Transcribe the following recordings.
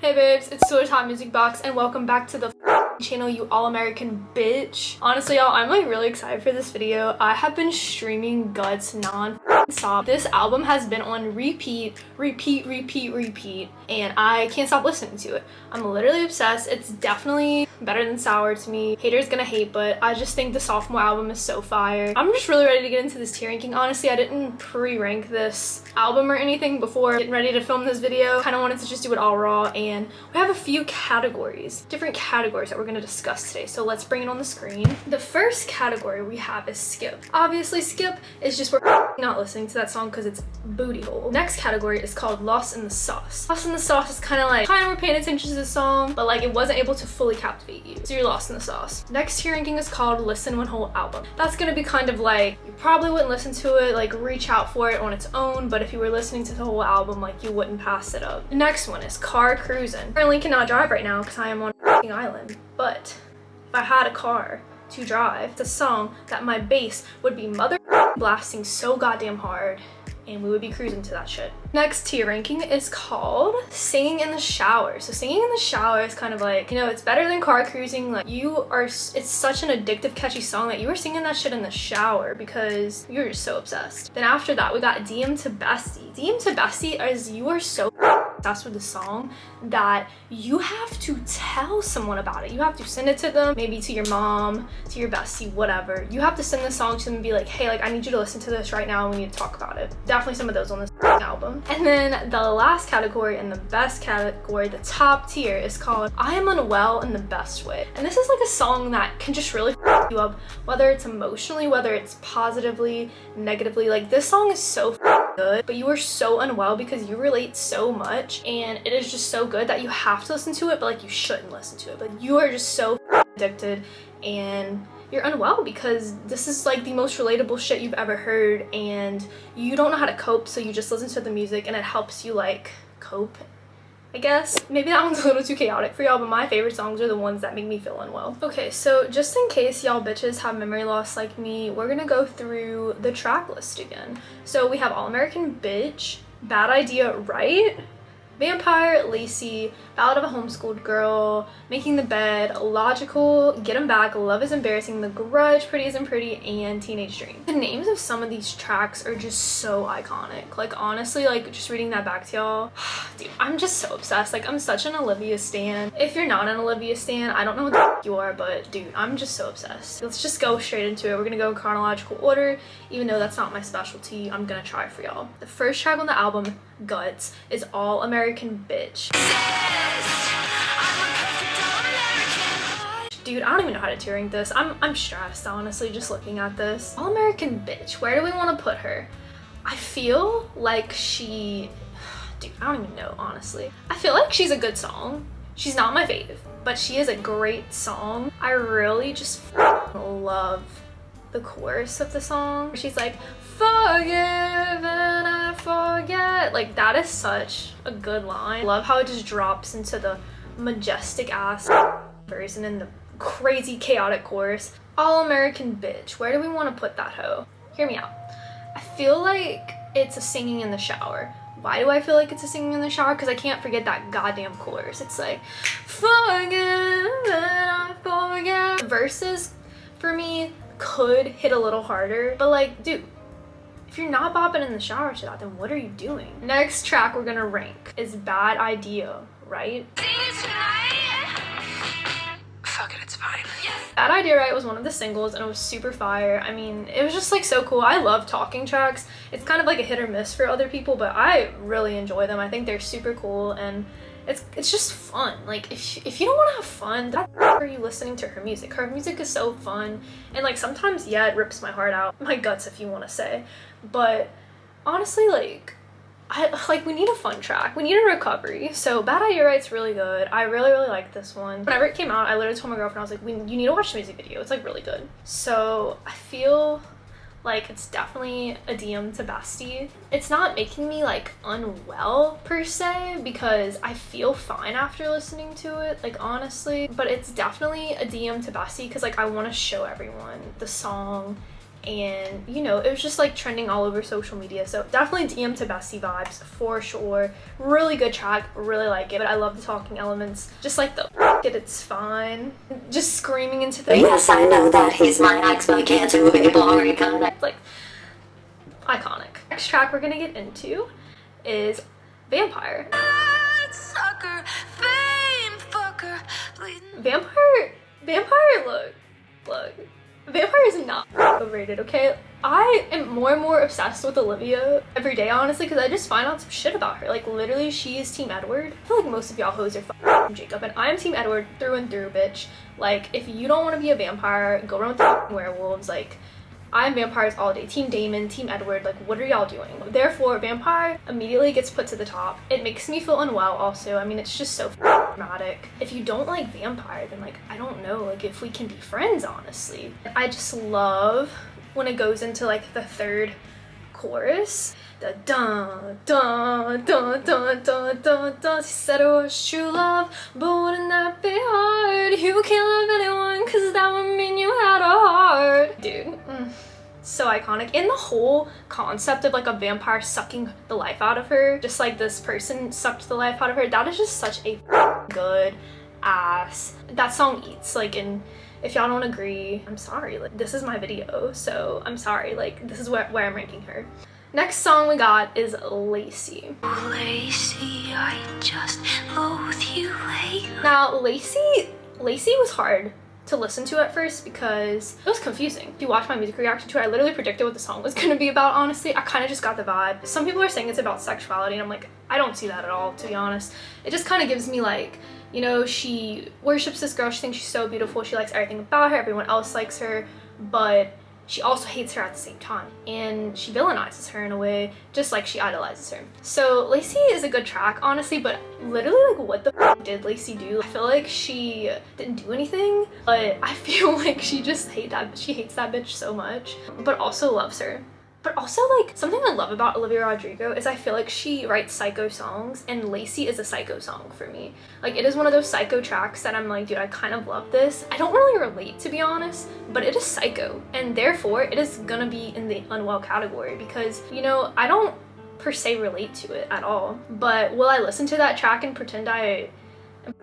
Hey babes, it's Soda Top Music Box and welcome back to the channel, you all-American bitch. Honestly, y'all, I'm like really excited for this video. I have been streaming Guts non-stop. This album has been on repeat, and I can't stop listening to it. I'm literally obsessed. It's definitely better than Sour to me. Haters gonna hate, but I just think the sophomore album is so fire. I'm just really ready to get into this tier ranking. Honestly, I didn't pre-rank this album or anything before getting ready to film this video. Kind of wanted to just do it all raw, and we have a few categories, different categories that we're going to discuss today. So let's bring it on the screen. The first category we have is skip. Obviously, skip is just we're not listening to that song because it's booty hole. Next category is called Lost in the Sauce. Lost in the Sauce is kind of we're paying attention to the song, but like it wasn't able to fully captivate you, so you're lost in the sauce. Next tier ranking is called Listen One Whole Album. That's going to be kind of like you probably wouldn't listen to it, like reach out for it on its own, but if you were listening to the whole album, like you wouldn't pass it up. The next one is Car Cruisin. Currently cannot drive right now because I am on a island, but if I had a car to drive, it's a song that my bass would be mother blasting so goddamn hard, and we would be cruising to that shit. Next tier ranking is called Singing in the Shower. So singing in the shower is kind of like, you know, it's better than car cruising. Like it's such an addictive, catchy song that you were singing that shit in the shower because you're just so obsessed. Then after that, we got DM to Bestie. DM to Bestie is you are so obsessed with the song that you have to tell someone about it. You have to send it to them, maybe to your mom, to your bestie, whatever. You have to send the song to them and be like, hey, like I need you to listen to this right now and we need to talk about it. Definitely some of those on this album. And then the last category and the best category, the top tier, is called I Am Unwell in the Best Way. And this is like a song that can just really you up, whether it's emotionally, whether it's positively, negatively. Like this song is so good, but you are so unwell because you relate so much and it is just so good that you have to listen to it, but like you shouldn't listen to it. But you are just so addicted and you're unwell because this is like the most relatable shit you've ever heard and you don't know how to cope, so you just listen to the music and it helps you like cope, I guess. Maybe that one's a little too chaotic for y'all, but my favorite songs are the ones that make me feel unwell. Okay, so just in case y'all bitches have memory loss like me, we're gonna go through the track list again. So we have All-American Bitch, Bad Idea, Right? Vampire, Lacy, Ballad of a Homeschooled Girl, Making the Bed, Logical, Get 'Em Back, Love is Embarrassing, The Grudge, Pretty Isn't Pretty, and Teenage Dream. The names of some of these tracks are just so iconic. Like honestly, like just reading that back to y'all, dude, I'm just so obsessed. Like I'm such an Olivia stan. If you're not an Olivia stan, I don't know what the f you are, but dude, I'm just so obsessed. Let's just go straight into it. We're gonna go in chronological order. Even though that's not my specialty, I'm gonna try for y'all. The first track on the album, Guts, is All-American Bitch. Dude, I don't even know how to tier rank this. I'm stressed, honestly, just looking at this. All-American Bitch, where do we want to put her? I feel like dude, I don't even know, honestly. I feel like she's a good song. She's not my fave, but she is a great song. I really just love the chorus of the song. She's like, forgive and I forget. Like that is such a good line. I love how it just drops into the majestic ass verse and then the crazy chaotic chorus. All-American Bitch, where do we want to put that hoe? Hear me out. I feel like it's a singing in the shower. Why do I feel like it's a singing in the shower? Because I can't forget that goddamn chorus. It's like, forgive and I forget. The verses for me could hit a little harder, but like, dude, if you're not bopping in the shower to that, then what are you doing? Next track we're gonna rank is Bad Idea, Right? Fuck it, it's fine. Bad Idea, Right was one of the singles and it was super fire. I mean, it was just like so cool. I love talking tracks. It's kind of like a hit or miss for other people, but I really enjoy them. I think they're super cool and it's just fun. Like if you don't want to have fun, that's are you listening to her music. Her music is so fun and like sometimes, yeah, it rips my heart out, my guts if you want to say, but honestly, like we need a fun track. We need a recovery. So Bad Idea, Right's really good. I really like this one. Whenever it came out, I literally told my girlfriend, I was like, you need to watch the music video. It's like really good. So I feel like it's definitely a DM to Bestie. It's not making me like unwell per se because I feel fine after listening to it, like honestly, but it's definitely a DM to Bestie because like I want to show everyone the song and you know, it was just like trending all over social media. So definitely DM to Bestie vibes for sure. Really good track, really like it. But I love the talking elements, just like the it's fine, just screaming into the yes, I know that he's my ex, but can't do it boring. Like iconic. Next track we're gonna get into is Vampire. Sucker, fame fucker, please. Vampire, look. Vampire is not overrated, okay? I am more and more obsessed with Olivia every day, honestly, because I just find out some shit about her. Like, literally, she is Team Edward. I feel like most of y'all hoes are f***ing Jacob, and I'm Team Edward through and through, bitch. Like, if you don't want to be a vampire, go run with the f***ing werewolves. Like, I'm vampires all day. Team Damon, Team Edward, like, what are y'all doing? Therefore, Vampire immediately gets put to the top. It makes me feel unwell also. I mean, it's just so dramatic. If you don't like Vampire, then, like, I don't know, like, if we can be friends, honestly. I just love when it goes into, like, the third chorus. The dun dun dun dun dun dun dun. She said it was true love, but wouldn't that be hard? You can't love anyone, cause that would mean you had a heart. Dude, so iconic. And the whole concept of like a vampire sucking the life out of her, just like this person sucked the life out of her, that is just such a good ass. That song eats, like, and if y'all don't agree, I'm sorry. Like, this is my video, so I'm sorry. Like, this is where I'm ranking her. Next song we got is Lacy. Lacy, I just loathe you lately. Now, Lacy was hard to listen to at first because it was confusing. If you watch my music reaction to it, I literally predicted what the song was gonna be about, honestly. I kind of just got the vibe. Some people are saying it's about sexuality, and I'm like, I don't see that at all, to be honest. It just kind of gives me like, you know, she worships this girl, she thinks she's so beautiful, she likes everything about her, everyone else likes her, but she also hates her at the same time, and she villainizes her in a way just like she idolizes her. So Lacy is a good track, honestly, but literally, like, what the f did Lacy do? I feel like she didn't do anything, but I feel like she just hates that bitch so much, but also loves her. But also, like, something I love about Olivia Rodrigo is I feel like she writes psycho songs, and Lacy is a psycho song for me. Like, it is one of those psycho tracks that I'm like, dude, I kind of love this. I don't really relate, to be honest, but it is psycho, and therefore it is gonna be in the unwell category because, you know, I don't per se relate to it at all. But will I listen to that track and pretend I am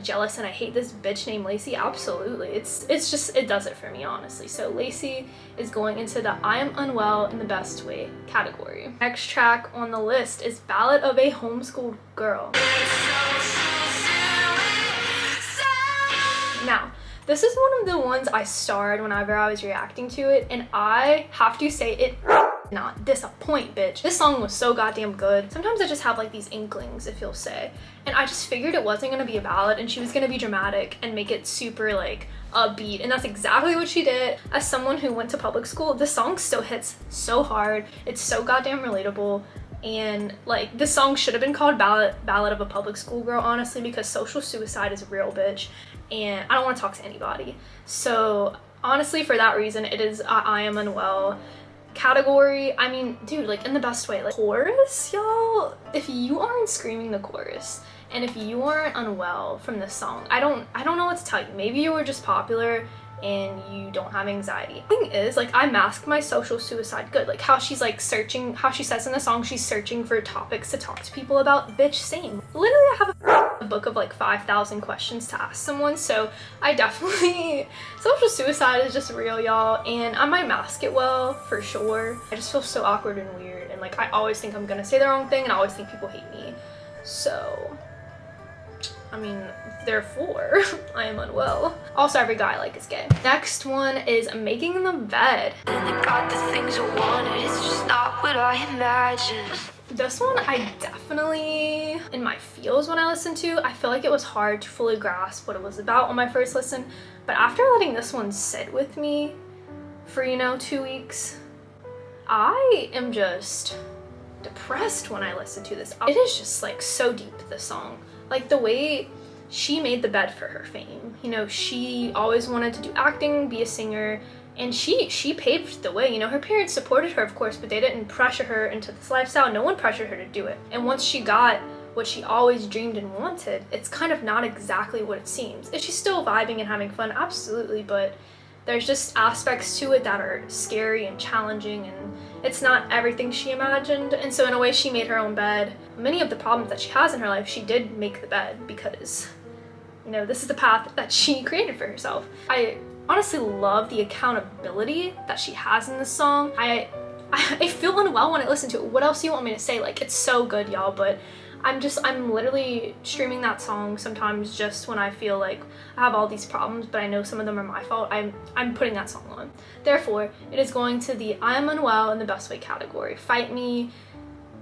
jealous and I hate this bitch named Lacy? Absolutely. It's just, it does it for me, honestly. So Lacy is going into the I am unwell in the best way category. Next track on the list is Ballad of a Homeschooled Girl. Now, this is one of the ones I starred whenever I was reacting to it, and I have to say it not disappoint, bitch. This song was so goddamn good. Sometimes I just have like these inklings, if you'll say, and I just figured it wasn't gonna be a ballad and she was gonna be dramatic and make it super like upbeat, and that's exactly what she did. As someone who went to public school, this song still hits so hard. It's so goddamn relatable, and like, this song should have been called Ballad of a Public School Girl, honestly, because social suicide is real, bitch, and I don't want to talk to anybody. So honestly, for that reason, it is I am unwell category. I mean, dude, like, in the best way. Like, chorus, y'all, if you aren't screaming the chorus and if you aren't unwell from this song, I don't know what to tell you. Maybe you were just popular and you don't have anxiety. The thing is, like, I masked my social suicide good. Like, how she's like searching, how she says in the song she's searching for topics to talk to people about. Bitch, same. Literally, I have a book of like 5,000 questions to ask someone, so I definitely, social suicide is just real, y'all, and I might mask it well, for sure. I just feel so awkward and weird, and like, I always think I'm gonna say the wrong thing, and I always think people hate me. So, I mean, therefore, I am unwell. Also, every guy I like is gay. Next one is Making the Bed. And I got the things I wanted, it's just not what I imagined. This one, I definitely, in my feels when I listened to, I feel like it was hard to fully grasp what it was about on my first listen, but after letting this one sit with me for, you know, 2 weeks, I am just depressed when I listen to this. It is just like so deep, this song. Like, the way she made the bed for her fame. You know, she always wanted to do acting, be a singer, and she paved the way. You know, her parents supported her, of course, but they didn't pressure her into this lifestyle. No one pressured her to do it. And once she got what she always dreamed and wanted, it's kind of not exactly what it seems. Is she still vibing and having fun? Absolutely, but There's just aspects to it that are scary and challenging, and it's not everything she imagined. And so in a way, she made her own bed. Many of the problems that she has in her life, she did make the bed because, you know, this is the path that she created for herself. I honestly love the accountability that she has in this song. I feel unwell when I listen to it. What else do you want me to say? Like, it's so good, y'all, but I'm literally streaming that song sometimes just when I feel like I have all these problems, but I know some of them are my fault. I'm putting that song on. Therefore, it is going to the I am unwell in the best way category. Fight me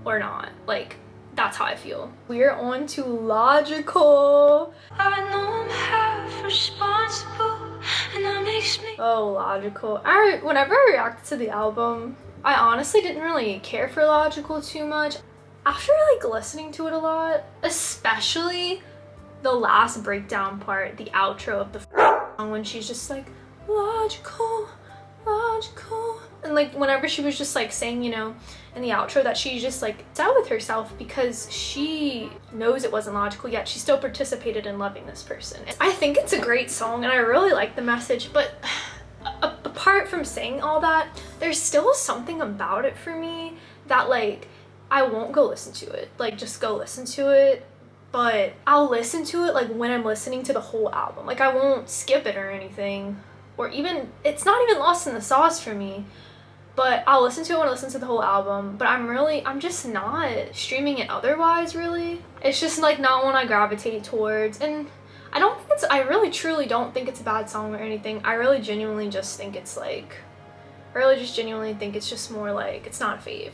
or not. Like, that's how I feel. We're on to Logical. I know I'm half responsible, and that makes me. Oh, Logical. Whenever I reacted to the album, I honestly didn't really care for Logical too much. After like listening to it a lot, especially the last breakdown part, the outro of the song, when she's just like, logical, logical. And like whenever she was just like saying, you know, in the outro that she just like sat with herself because she knows it wasn't logical, yet she still participated in loving this person. I think it's a great song and I really like the message, but apart from saying all that, there's still something about it for me that like, I won't go listen to it. Like, just go listen to it. But I'll listen to it like when I'm listening to the whole album. Like, I won't skip it or anything. Or even, it's not even lost in the sauce for me. But I'll listen to it when I listen to the whole album. But I'm just not streaming it otherwise, really. It's just like not one I gravitate towards. And I really truly don't think it's a bad song or anything. I really genuinely just think it's like, just more like, it's not a fave.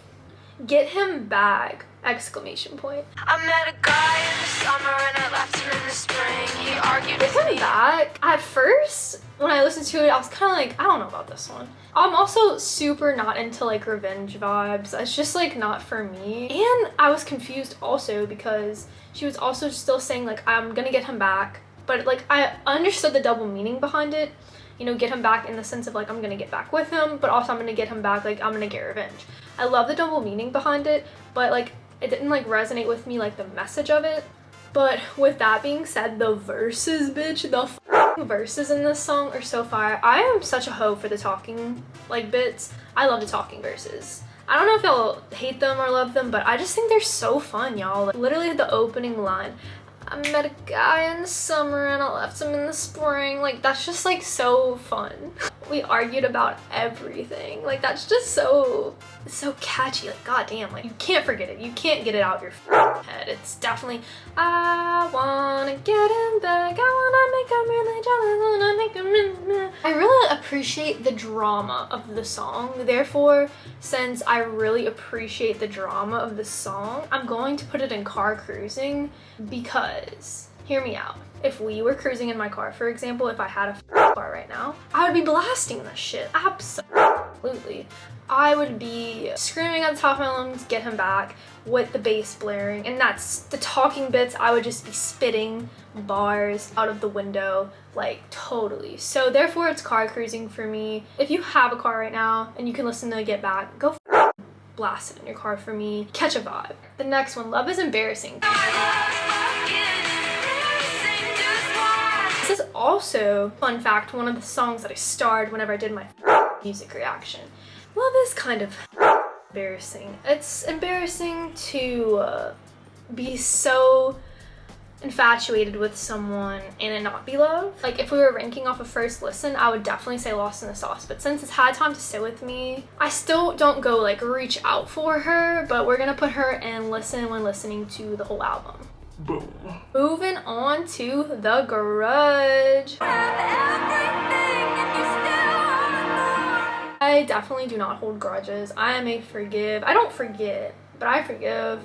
Get him back! Exclamation point. I met a guy in the summer and I left him in the spring. He argued Get with him me. back. At first, when I listened to it, I was kind of like, I don't know about this one. I'm also super not into like revenge vibes. It's just like not for me. And I was confused also because she was also still saying like, I'm gonna get him back. But like, I understood the double meaning behind it. You know, get him back in the sense of like, I'm gonna get back with him, but also I'm gonna get him back, like I'm gonna get revenge. I love the double meaning behind it, but like, it didn't like resonate with me, like the message of it. But with that being said, the verses, bitch, the verses in this song are so fire. I am such a hoe for the talking like bits. I love the talking verses. I don't know if y'all hate them or love them, but I just think they're so fun, y'all. Like, literally the opening line, I met a guy in the summer and I left him in the spring. Like, that's just like so fun. We argued about everything. Like, that's just so catchy. Like, goddamn, like you can't forget it. You can't get it out of your head. It's definitely, I wanna get him back. I wanna make him really jealous. I wanna make him really. I really appreciate the drama of the song. Therefore, since I really appreciate the drama of the song, I'm going to put it in car cruising because, hear me out. If we were cruising in my car, for example, if I had a car right now, I would be blasting this shit. Absolutely. I would be screaming at the top of my lungs, get him back, with the bass blaring. And that's the talking bits. I would just be spitting bars out of the window, like totally. So therefore it's car cruising for me. If you have a car right now and you can listen to Get Back, go blast it in your car for me. Catch a vibe. The next one, Love is Embarrassing. This is also, fun fact, one of the songs that I starred whenever I did my music reaction. Love is kind of embarrassing. It's embarrassing to be so infatuated with someone and it not be love. Like, if we were ranking off a first listen, I would definitely say Lost in the Sauce, but since it's had time to sit with me, I still don't go like reach out for her, but we're gonna put her in listen when listening to the whole album. Boom. Moving on to The Grudge. I definitely do not hold grudges. I am a forgive. I don't forget, but I forgive.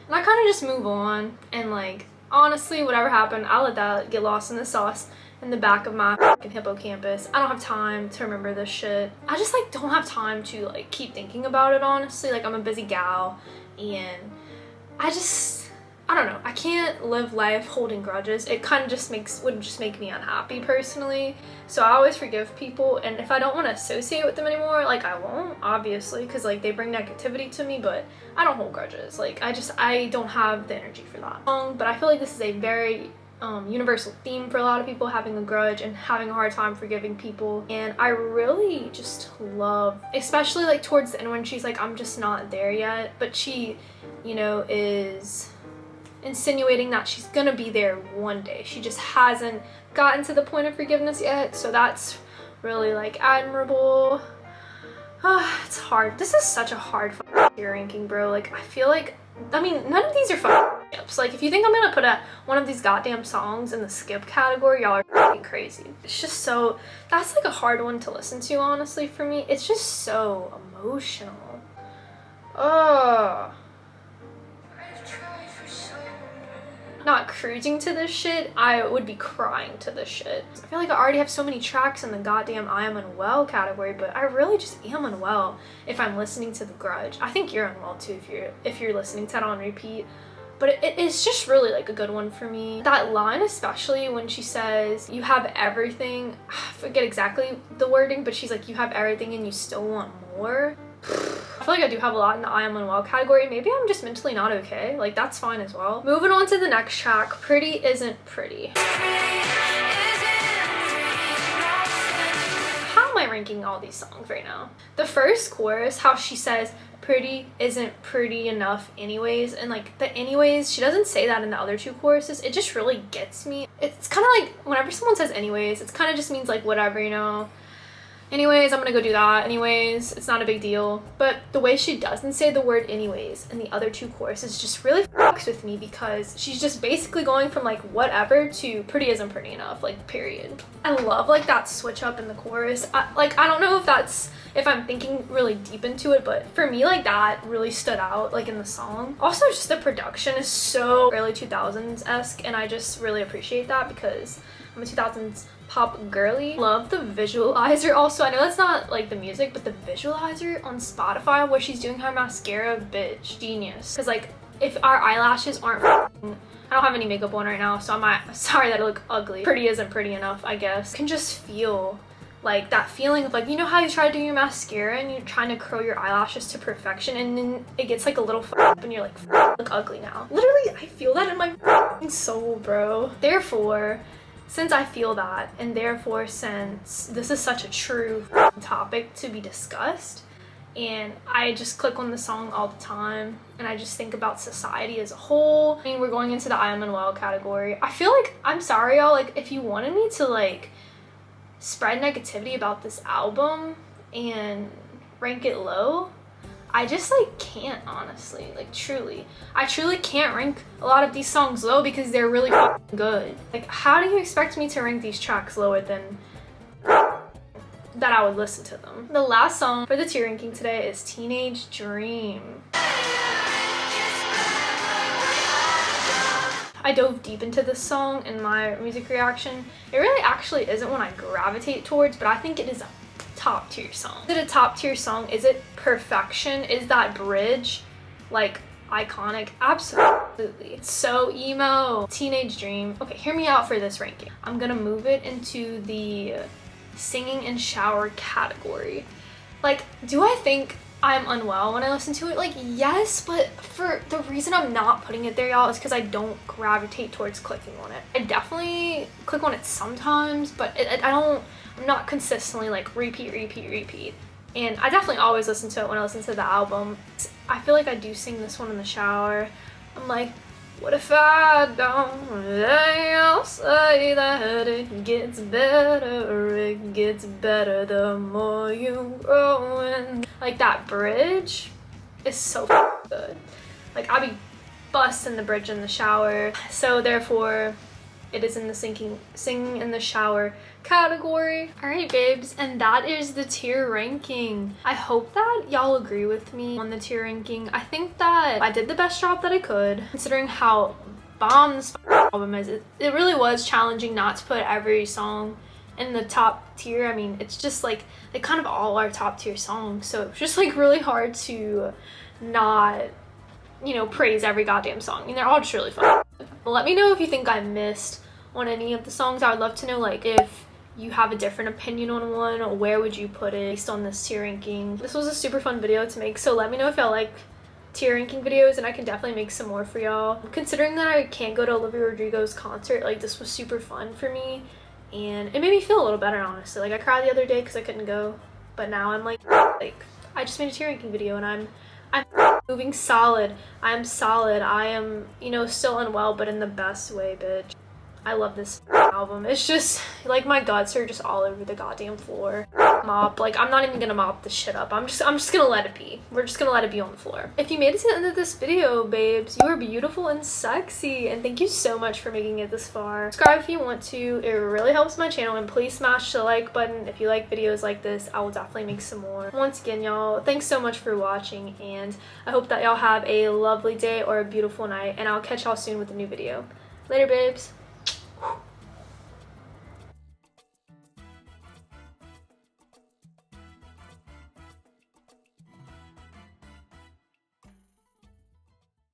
And I kind of just move on. And like, honestly, whatever happened, I'll let that get lost in the sauce in the back of my fucking hippocampus. I don't have time to remember this shit. I just like don't have time to like keep thinking about it, honestly. Like, I'm a busy gal and I don't know. I can't live life holding grudges. It kind of just would make me unhappy personally. So I always forgive people, and if I don't want to associate with them anymore, like I won't, obviously, because like they bring negativity to me, but I don't hold grudges. Like I don't have the energy for that. But I feel like this is a very universal theme for a lot of people, having a grudge and having a hard time forgiving people. And I really just love, especially like towards the end when she's like, I'm just not there yet, but she, you know, is insinuating that she's gonna be there one day. She just hasn't gotten to the point of forgiveness yet, so that's really like admirable. It's hard. This is such a hard tier ranking, bro. Like, I feel like, I mean, none of these are skips. Like, if you think I'm gonna put one of these goddamn songs in the skip category, y'all are crazy. It's just so, that's like a hard one to listen to, honestly, for me. It's just so emotional. Ugh. Not cruising to this shit, I would be crying to this shit. I feel like I already have so many tracks in the goddamn I am unwell category, but I really just am unwell if I'm listening to the grudge. I think you're unwell too if you're listening to it on repeat. But it's just really like a good one for me. That line, especially when she says, you have everything, I forget exactly the wording, but she's like, you have everything and you still want more. I feel like I do have a lot in the I am unwell category. Maybe I'm just mentally not okay. Like, that's fine as well. Moving on to the next track, Pretty Isn't Pretty. How am I ranking all these songs right now? The first chorus, how she says, pretty isn't pretty enough anyways, and like the anyways, she doesn't say that in the other two choruses. It just really gets me. It's kind of like whenever someone says anyways, it's kind of just means like whatever, you know. Anyways, I'm gonna go do that. Anyways, it's not a big deal. But the way she doesn't say the word anyways in the other two choruses just really fucks with me, because she's just basically going from like whatever to pretty isn't pretty enough, like period. I love like that switch up in the chorus. I don't know if I'm thinking really deep into it, but for me, like, that really stood out like in the song. Also, just the production is so early 2000s-esque, and I just really appreciate that because I'm a 2000s pop girly. Love the visualizer also. I know that's not like the music, but the visualizer on Spotify where she's doing her mascara, bitch, genius. Because like, if our eyelashes aren't I don't have any makeup on right now, so sorry that I look ugly. Pretty isn't pretty enough, I guess. Can just feel like that feeling of like, you know how you try to do your mascara and you're trying to curl your eyelashes to perfection and then it gets like a little up and you're like, look ugly now. Literally, I feel that in my soul, bro. Therefore, since I feel that, and therefore since this is such a true topic to be discussed, and I just click on the song all the time, and I just think about society as a whole. I mean, we're going into the I am unwell category. I feel like, I'm sorry y'all, like if you wanted me to like spread negativity about this album and rank it low, I just like can't, honestly. Like, truly, I truly can't rank a lot of these songs low because they're really good. Like, how do you expect me to rank these tracks lower than that I would listen to them? The last song for the tier ranking today is Teenage Dream. I dove deep into this song in my music reaction. It really actually isn't one I gravitate towards, but I think it is a top tier song. Is it a top tier song? Is it perfection? Is that bridge like iconic? Absolutely. It's so emo. Teenage Dream. Okay, hear me out for this ranking. I'm gonna move it into the singing in shower category. Like, do I think I'm unwell when I listen to it? Like, yes, but for the reason I'm not putting it there, y'all, is because I don't gravitate towards clicking on it. I definitely click on it sometimes, but I'm not consistently like repeat. And I definitely always listen to it when I listen to the album. I feel like I do sing this one in the shower. I'm like, what if I don't? They'll say that it gets better the more you grow. And like, that bridge is so good. Like, I be busting the bridge in the shower. So therefore, it is in the singing in the shower category. Alright, babes, and that is the tier ranking. I hope that y'all agree with me on the tier ranking. I think that I did the best job that I could, considering how bomb this album is. It really was challenging not to put every song in the top tier. I mean, it's just like, they kind of all are top tier songs, so it's just like really hard to not, you know, praise every goddamn song. I mean, they're all just really fun. But let me know if you think I missed on any of the songs. I would love to know, like, if you have a different opinion on one, or where would you put it based on this tier ranking. This was a super fun video to make, so let me know if y'all like tier ranking videos, and I can definitely make some more for y'all. Considering that I can't go to Olivia Rodrigo's concert, like this was super fun for me, and it made me feel a little better, honestly. Like I cried the other day because I couldn't go, but now I'm like I just made a tier ranking video and I'm moving solid. I'm solid. I am, you know, still unwell, but in the best way, bitch. I love this album. It's just like my guts are just all over the goddamn floor. Mop, like I'm not even gonna mop this shit up. I'm just gonna let it be. We're just gonna let it be on the floor. If you made it to the end of this video, babes, you are beautiful and sexy, and thank you so much for making it this far. Subscribe if you want to. It really helps my channel, and please smash the like button if you like videos like this. I will definitely make some more. Once again, y'all, thanks so much for watching, and I hope that y'all have a lovely day or a beautiful night, and I'll catch y'all soon with a new video. Later, babes.